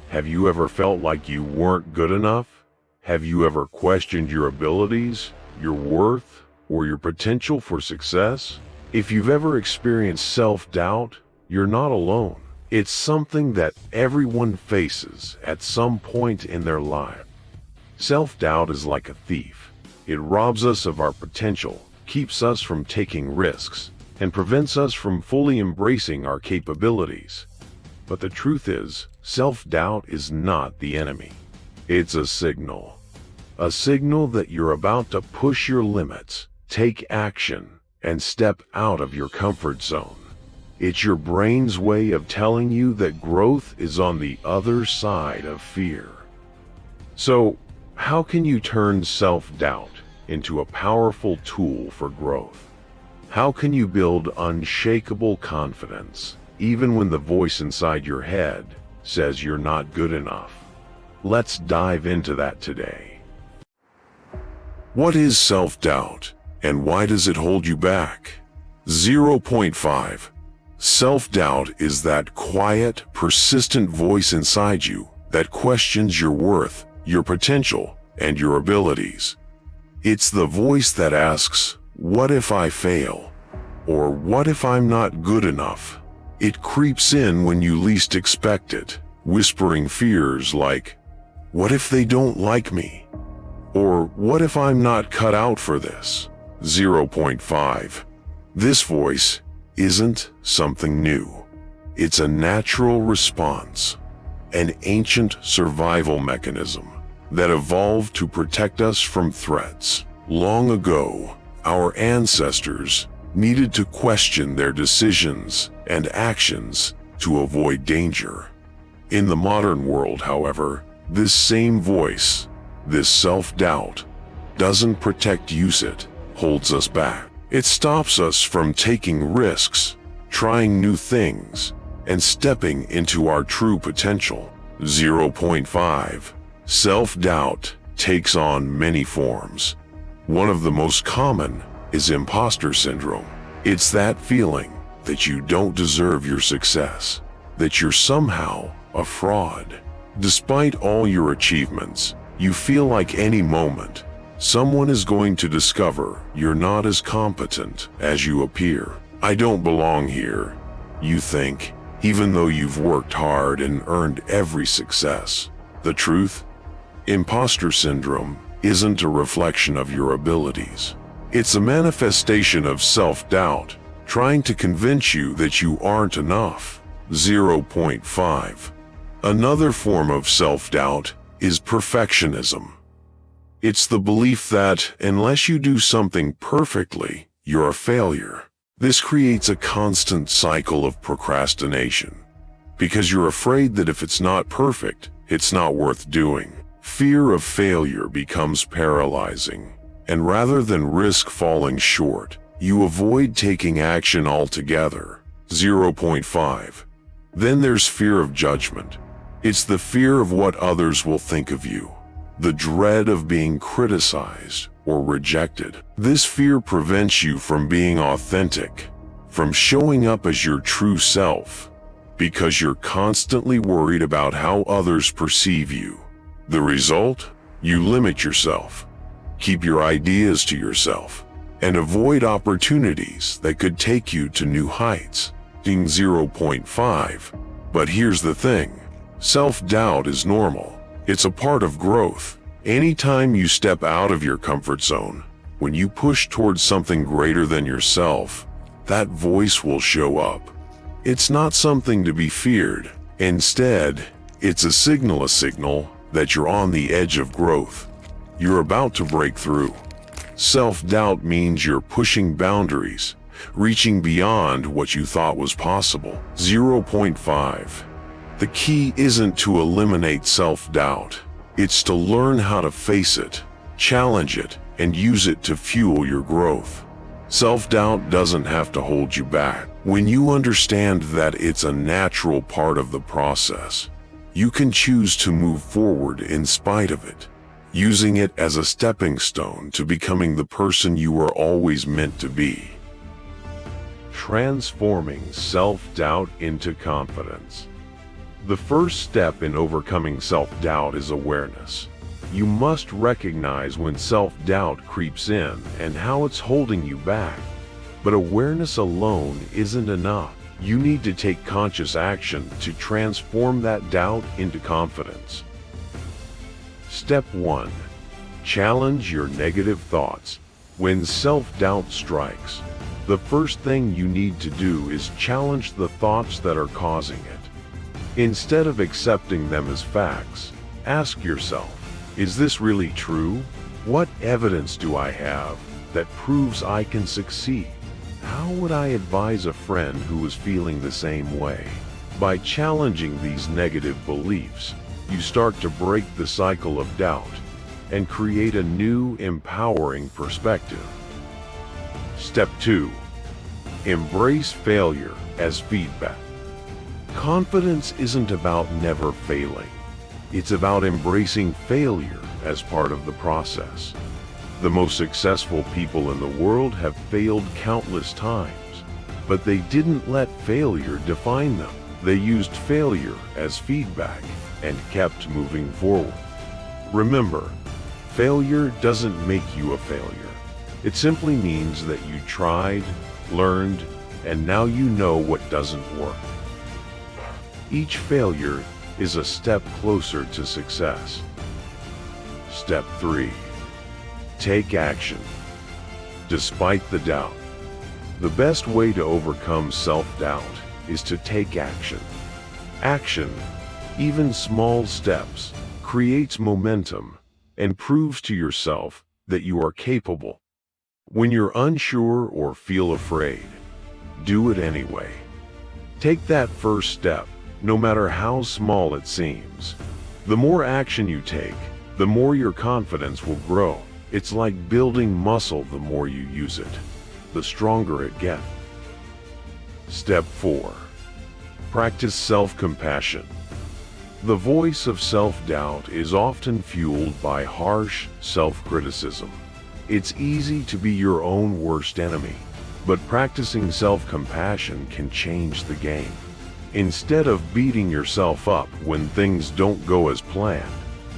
Have you ever felt like you weren't good enough? Have you ever questioned your abilities, your worth, or your potential for success? If you've ever experienced self-doubt, you're not alone. It's something that everyone faces at some point in their life. Self-doubt is like a thief. It robs us of our potential, keeps us from taking risks, and prevents us from fully embracing our capabilities. But the truth is, self-doubt is not the enemy. It's a signal. A signal that you're about to push your limits, take action, and step out of your comfort zone. It's your brain's way of telling you that growth is on the other side of fear. So, how can you turn self-doubt into a powerful tool for growth? How can you build unshakable confidence, even when the voice inside your head says you're not good enough? Let's dive into that today. What is self-doubt, and why does it hold you back? 0.5. Self-doubt is that quiet, persistent voice inside you that questions your worth, your potential, and your abilities. It's the voice that asks, "What if I fail?" Or "What if I'm not good enough?" It creeps in when you least expect it, whispering fears like, "What if they don't like me?" Or "What if I'm not cut out for this?" 0.5. This voice isn't something new. It's a natural response, an ancient survival mechanism that evolved to protect us from threats. Long ago, our ancestors needed to question their decisions and actions to avoid danger. In the modern world, however, this same voice, this self-doubt, doesn't protect us, it holds us back. It stops us from taking risks, trying new things, and stepping into our true potential. 0.5. Self-doubt takes on many forms. One of the most common is imposter syndrome. It's that feeling that you don't deserve your success, that you're somehow a fraud. Despite all your achievements, you feel like any moment, someone is going to discover you're not as competent as you appear. "I don't belong here," you think, even though you've worked hard and earned every success. The truth? Imposter syndrome isn't a reflection of your abilities. It's a manifestation of self-doubt, trying to convince you that you aren't enough. 0.5. Another form of self-doubt is perfectionism. It's the belief that unless you do something perfectly, you're a failure. This creates a constant cycle of procrastination, because you're afraid that if it's not perfect, it's not worth doing. Fear of failure becomes paralyzing, and rather than risk falling short, you avoid taking action altogether. 0.5. Then there's fear of judgment. It's the fear of what others will think of you, the dread of being criticized or rejected. This fear prevents you from being authentic, from showing up as your true self, because you're constantly worried about how others perceive you. The result? You limit yourself, keep your ideas to yourself, and avoid opportunities that could take you to new heights. 0.5. But here's the thing. Self-doubt is normal. It's a part of growth. Anytime you step out of your comfort zone, when you push towards something greater than yourself, that voice will show up. It's not something to be feared. Instead, it's a signal that you're on the edge of growth. You're about to break through. Self-doubt means you're pushing boundaries, reaching beyond what you thought was possible. 0.5. The key isn't to eliminate self-doubt. It's to learn how to face it, challenge it, and use it to fuel your growth. Self-doubt doesn't have to hold you back. When you understand that it's a natural part of the process, you can choose to move forward in spite of it, using it as a stepping stone to becoming the person you were always meant to be. Transforming self-doubt into confidence. The first step in overcoming self-doubt is awareness. You must recognize when self-doubt creeps in and how it's holding you back. But awareness alone isn't enough. You need to take conscious action to transform that doubt into confidence. Step 1. Challenge your negative thoughts. When self-doubt strikes, the first thing you need to do is challenge the thoughts that are causing it. Instead of accepting them as facts, ask yourself, is this really true? What evidence do I have that proves I can succeed? How would I advise a friend who was feeling the same way? By challenging these negative beliefs, you start to break the cycle of doubt and create a new, empowering perspective. Step 2. Embrace failure as feedback. Confidence isn't about never failing. It's about embracing failure as part of the process. The most successful people in the world have failed countless times, but they didn't let failure define them. They used failure as feedback and kept moving forward. Remember, failure doesn't make you a failure. It simply means that you tried, learned, and now you know what doesn't work. Each failure is a step closer to success. Step 3. Take action. Despite the doubt, the best way to overcome self-doubt is to take action. Action, even small steps, creates momentum and proves to yourself that you are capable. When you're unsure or feel afraid, do it anyway. Take that first step, no matter how small it seems. The more action you take, the more your confidence will grow. It's like building muscle. The more you use it, the stronger it gets. Step 4. Practice self-compassion. The voice of self-doubt is often fueled by harsh self-criticism. It's easy to be your own worst enemy, but practicing self-compassion can change the game. Instead of beating yourself up when things don't go as planned,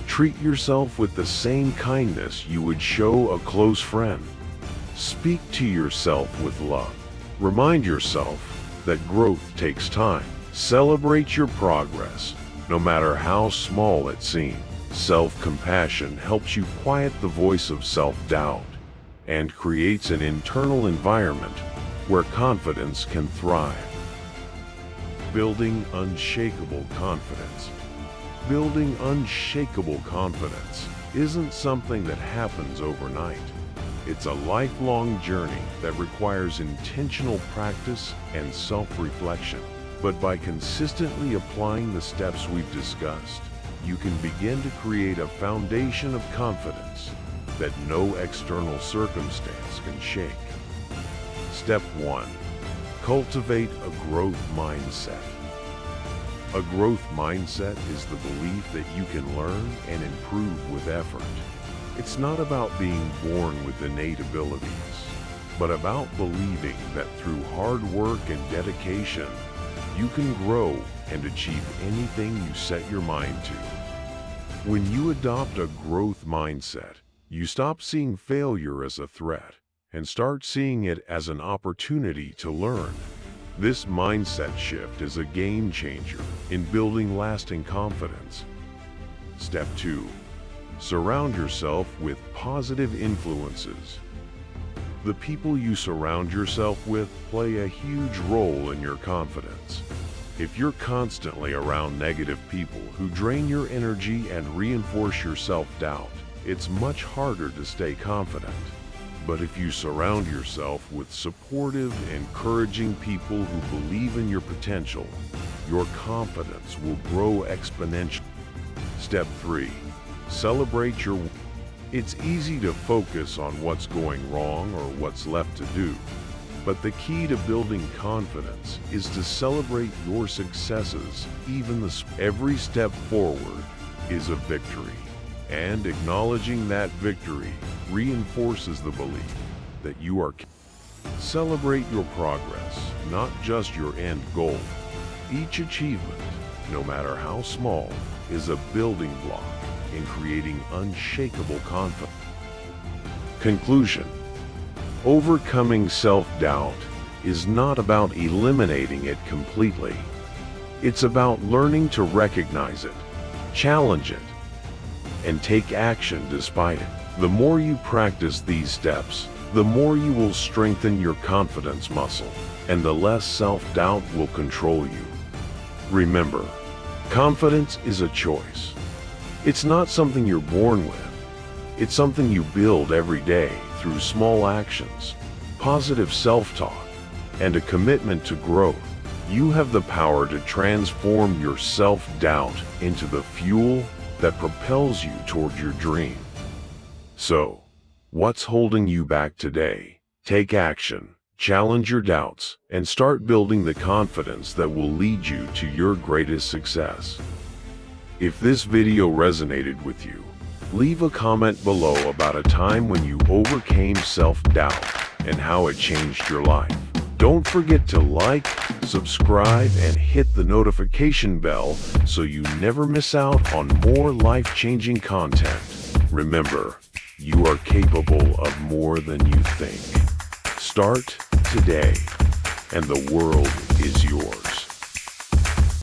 treat yourself with the same kindness you would show a close friend. Speak to yourself with love. Remind yourself that growth takes time. Celebrate your progress, no matter how small it seems. Self-compassion helps you quiet the voice of self-doubt and creates an internal environment where confidence can thrive. Building unshakable confidence. Building unshakable confidence isn't something that happens overnight. It's a lifelong journey that requires intentional practice and self-reflection. But by consistently applying the steps we've discussed, you can begin to create a foundation of confidence that no external circumstance can shake. Step 1. Cultivate a growth mindset. A growth mindset is the belief that you can learn and improve with effort. It's not about being born with innate abilities, but about believing that through hard work and dedication, you can grow and achieve anything you set your mind to. When you adopt a growth mindset, you stop seeing failure as a threat and start seeing it as an opportunity to learn. This mindset shift is a game changer in building lasting confidence. Step 2. Surround yourself with positive influences. The people you surround yourself with play a huge role in your confidence. If you're constantly around negative people who drain your energy and reinforce your self-doubt, it's much harder to stay confident. But if you surround yourself with supportive, encouraging people who believe in your potential, your confidence will grow exponentially. Step 3. Celebrate your wins. It's easy to focus on what's going wrong or what's left to do, but the key to building confidence is to celebrate your successes. Every step forward is a victory, and acknowledging that victory reinforces the belief that you are capable. Celebrate your progress, not just your end goal. Each achievement, no matter how small, is a building block in creating unshakable confidence. Conclusion: overcoming self-doubt is not about eliminating it completely. It's about learning to recognize it, challenge it, and take action despite it. The more you practice these steps, the more you will strengthen your confidence muscle, and the less self-doubt will control you. Remember, confidence is a choice. It's not something you're born with. It's something you build every day through small actions, positive self-talk, and a commitment to growth. You have the power to transform your self-doubt into the fuel that propels you toward your dream. So, what's holding you back today? Take action, challenge your doubts, and start building the confidence that will lead you to your greatest success. If this video resonated with you, leave a comment below about a time when you overcame self-doubt and how it changed your life. Don't forget to like, subscribe, and hit the notification bell so you never miss out on more life-changing content. Remember, you are capable of more than you think. Start today, and the world is yours.